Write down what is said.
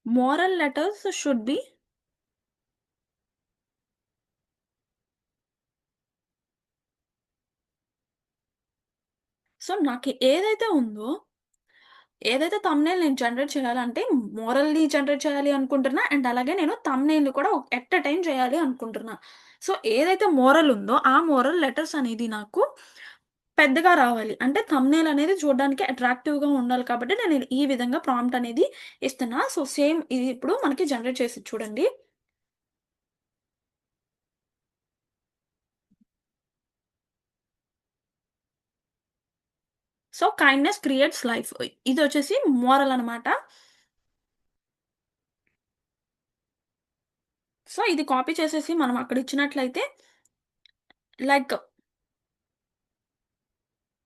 Moral letters should be so, నాకు ఏదైతే ఉందో, ఏదైతే థంబ్‌నెయిల్ నేను జనరేట్ చేయాలంటే, మోరల్‌ని జనరేట్ చేయాలి అనుకుంటున్నా. అండ్ అలాగే నేను థంబ్‌నెయిల్‌ని కూడా ఎట్ ఎ టైమ్ చేయాలి అనుకుంటున్నా. సో, ఏదైతే మోరల్ ఉందో, ఆ మోరల్ లెటర్స్ అనేది నాకు పెద్దగా రావాలి. అంటే థంబ్‌నెయిల్ అనేది చూడడానికి అట్రాక్టివ్‌గా ఉండాలి కాబట్టి, నేను ఈ విధంగా ప్రాంప్ట్ అనేది ఇస్తున్నా. సో, సేమ్ ఇది ఇప్పుడు మనకి జనరేట్ చేసిద్ది చూడండి. So, kindness creates life. ఇదొచ్చేసి మోరల్ అనమాట. సో, ఇది కాపీ చేసేసి మనం అక్కడ ఇచ్చినట్లయితే లైక్